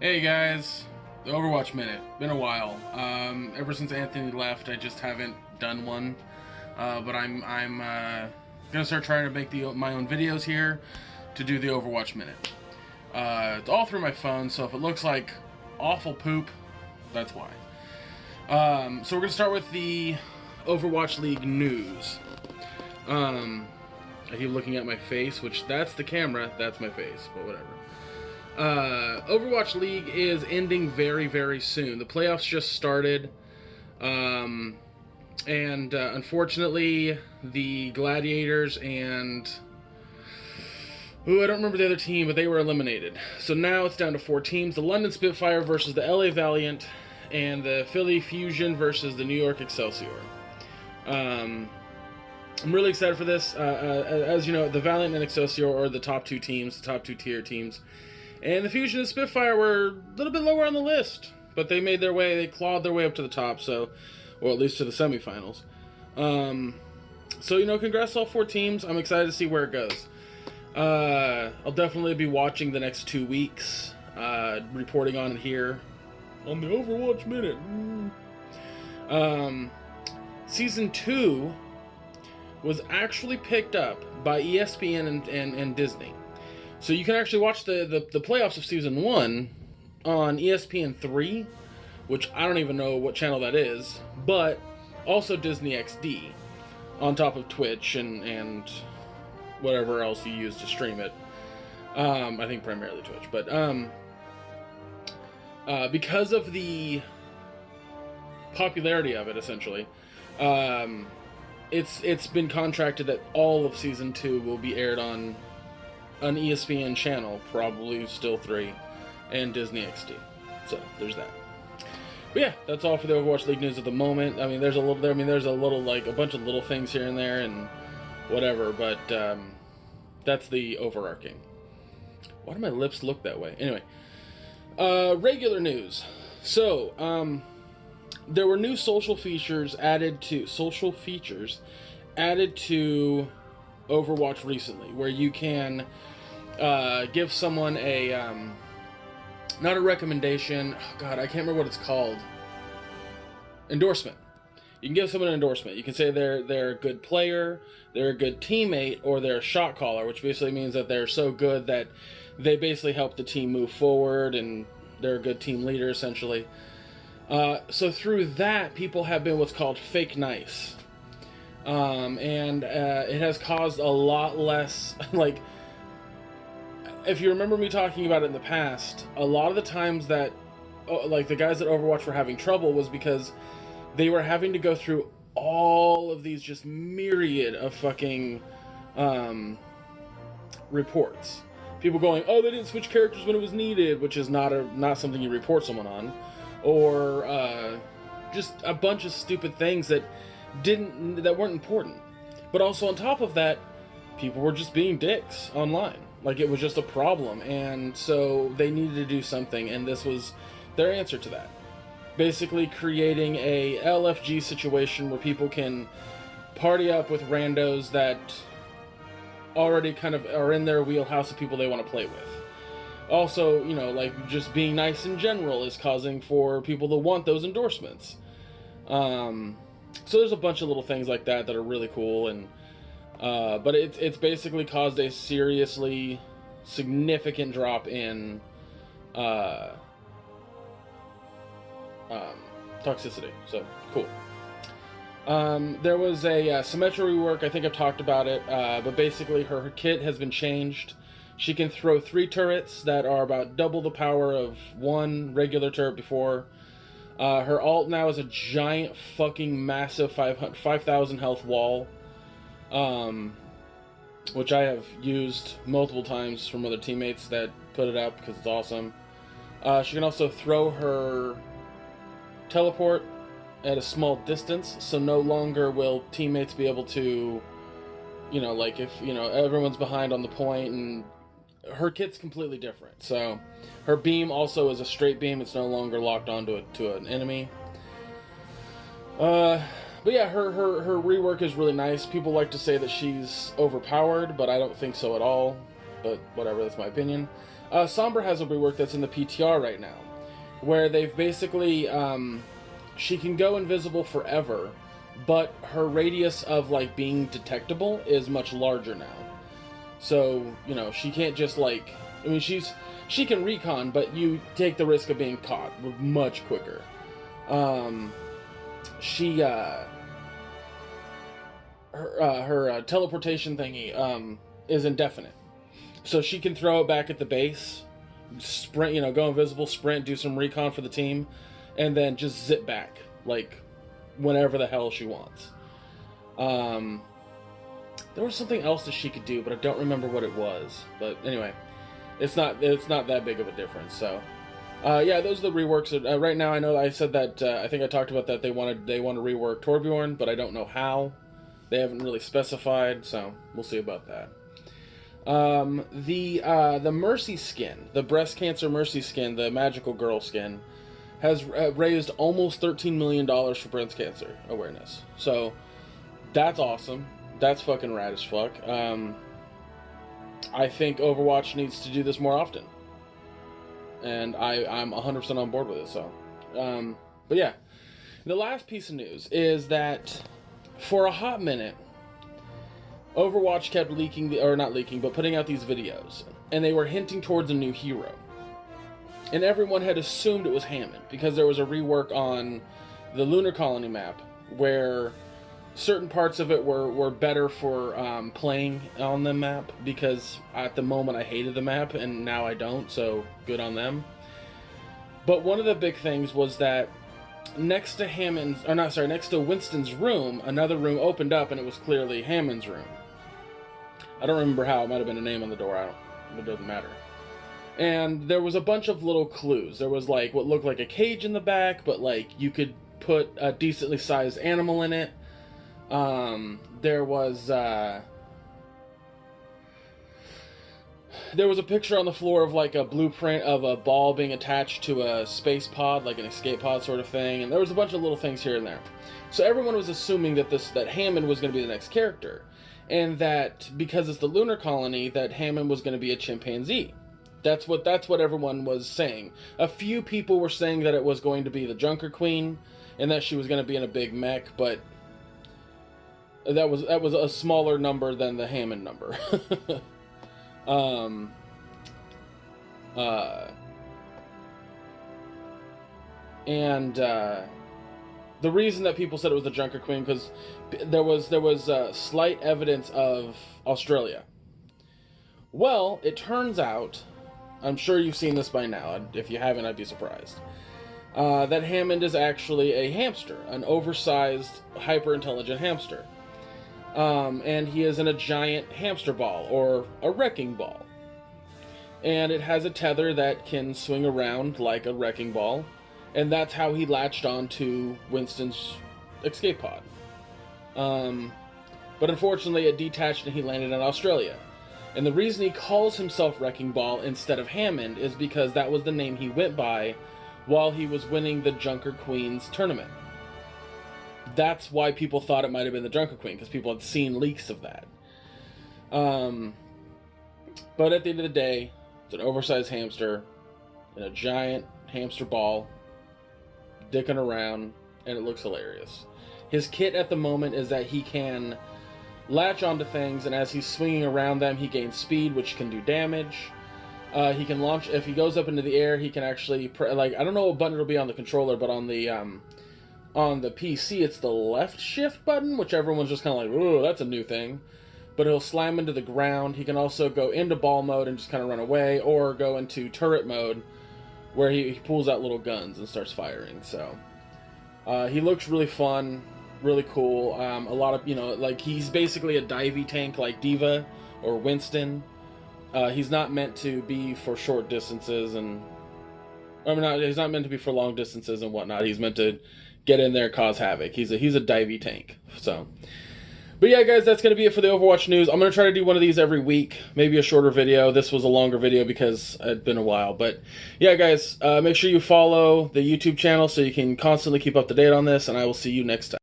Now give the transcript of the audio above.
Hey guys, the Overwatch Minute. Been a while. Ever since Anthony left, I just haven't done one. But I'm gonna start trying to make my own videos here to do the Overwatch Minute. It's all through my phone, so if it looks like awful poop, that's why. So we're gonna start with the Overwatch League news. I keep looking at my face, which that's the camera, that's my face, but whatever. Overwatch League is ending very, very soon. The playoffs just started, and unfortunately, the Gladiators and I don't remember the other team, but they were eliminated. So now it's down to 4 teams: the London Spitfire versus the LA Valiant, and the Philly Fusion versus the New York Excelsior. I'm really excited for this. As you know, the Valiant and Excelsior are the top 2 teams, the top 2 tier teams. And the Fusion and Spitfire were a little bit lower on the list, but they made their way, they clawed their way up to the top, or at least to the semifinals. So, congrats to all 4 teams. I'm excited to see where it goes. I'll definitely be watching the next 2 weeks, reporting on it here on the Overwatch Minute. Season 2 was actually picked up by ESPN and Disney. So you can actually watch the playoffs of Season 1 on ESPN3, which I don't even know what channel that is, but also Disney XD, on top of Twitch and whatever else you use to stream it. I think primarily Twitch, but because of the popularity of it, essentially, it's been contracted that all of Season 2 will be aired on an ESPN channel, probably still 3, and Disney XD. So there's that. But yeah, that's all for the Overwatch League news at the moment. I mean, there's a little like a bunch of little things here and there and whatever, but that's the overarching. Why do my lips look that way? Anyway, regular news. So there were new social features added to Overwatch recently, where you can give someone a not a recommendation. Oh God, I can't remember what it's called. Endorsement. You can give someone an endorsement. You can say they're a good player, they're a good teammate, or they're a shot caller, which basically means that they're so good that they basically help the team move forward, and they're a good team leader, essentially. So through that, people have been what's called fake nice. And it has caused a lot less, like, if you remember me talking about it in the past, a lot of the times that, like, the guys at Overwatch were having trouble was because they were having to go through all of these just myriad of fucking, reports. People going, oh, they didn't switch characters when it was needed, which is not something you report someone on, or, just a bunch of stupid things that weren't important. But also on top of that, people were just being dicks online. Like, it was just a problem, and so they needed to do something, and this was their answer to that. Basically creating a LFG situation where people can party up with randos that already kind of are in their wheelhouse of people they want to play with. Also, like, just being nice in general is causing for people to want those endorsements. So there's a bunch of little things like that are really cool, and but it's basically caused a seriously significant drop in toxicity. So cool. There was a Symmetra rework. I think I've talked about it, but basically her kit has been changed. She can throw 3 turrets that are about double the power of 1 regular turret before. Her ult now is a giant fucking massive 5,000 health wall, which I have used multiple times from other teammates that put it up because it's awesome. She can also throw her teleport at a small distance, so no longer will teammates be able to, like if, everyone's behind on the point, and her kit's completely different. So her beam also is a straight beam. It's no longer locked onto an enemy. But yeah, her rework is really nice. People like to say that she's overpowered, but I don't think so at all. But whatever, that's my opinion. Sombra has a rework that's in the PTR right now, where they've basically, she can go invisible forever, but her radius of, like, being detectable is much larger now. So, you know, she can't just, like, I mean, she can recon, but you take the risk of being caught much quicker. Her teleportation thingy, is indefinite. So she can throw it back at the base, sprint, you know, go invisible, sprint, do some recon for the team, and then just zip back, like, whenever the hell she wants. There was something else that she could do, but I don't remember what it was. But anyway, it's not that big of a difference. So, yeah, those are the reworks. Right now, I know I said that, I think I talked about that they want to rework Torbjorn, but I don't know how. They haven't really specified, so we'll see about that. The Mercy skin, the breast cancer Mercy skin, the magical girl skin, has raised almost $13 million for breast cancer awareness. So that's awesome. That's fucking rad as fuck. I think Overwatch needs to do this more often, and I'm 100% on board with it. So, but yeah, the last piece of news is that for a hot minute, Overwatch kept leaking, or not leaking, but putting out these videos, and they were hinting towards a new hero. And everyone had assumed it was Hammond, because there was a rework on the Lunar Colony map, where certain parts of it were better for playing on the map, because at the moment I hated the map, and now I don't, so good on them. But one of the big things was that next to Winston's room, another room opened up, and it was clearly Hammond's room. I don't remember how. It might have been a name on the door. It doesn't matter. And there was a bunch of little clues. There was, like, what looked like a cage in the back, but, like, you could put a decently sized animal in it. There was a picture on the floor of, like, a blueprint of a ball being attached to a space pod, like an escape pod sort of thing, and there was a bunch of little things here and there. So everyone was assuming that Hammond was going to be the next character, and that because it's the Lunar Colony, that Hammond was going to be a chimpanzee. That's what everyone was saying. A few people were saying that it was going to be the Junker Queen, and that she was going to be in a big mech, but that was a smaller number than the Hammond number. The reason that people said it was the Junker Queen, because there was slight evidence of Australia. Well, it turns out, I'm sure you've seen this by now. If you haven't, I'd be surprised. That Hammond is actually a hamster, an oversized, hyper-intelligent hamster. And he is in a giant hamster ball, or a wrecking ball. And it has a tether that can swing around like a wrecking ball, and that's how he latched on to Winston's escape pod. But unfortunately it detached and he landed in Australia. And the reason he calls himself Wrecking Ball instead of Hammond is because that was the name he went by while he was winning the Junker Queen's tournament. That's why people thought it might have been the Junker Queen, because people had seen leaks of that. But at the end of the day, it's an oversized hamster in a giant hamster ball, dicking around, and it looks hilarious. His kit at the moment is that he can latch onto things, and as he's swinging around them, he gains speed, which can do damage. He can launch, if he goes up into the air, he can actually, I don't know what button it'll be on the controller, but on the PC, it's the left shift button, which everyone's just kind of like, ooh, that's a new thing. But he'll slam into the ground. He can also go into ball mode and just kind of run away, or go into turret mode, where he pulls out little guns and starts firing. So, he looks really fun, really cool. A lot of, like, he's basically a divey tank like Diva or Winston. He's not meant to be for short distances, and he's not meant to be for long distances and whatnot. He's meant to get in there and cause havoc. He's a divey tank. So, but yeah, guys, that's going to be it for the Overwatch news. I'm going to try to do one of these every week, maybe a shorter video. This was a longer video because it'd been a while. But yeah, guys, make sure you follow the YouTube channel so you can constantly keep up to date on this, and I will see you next time.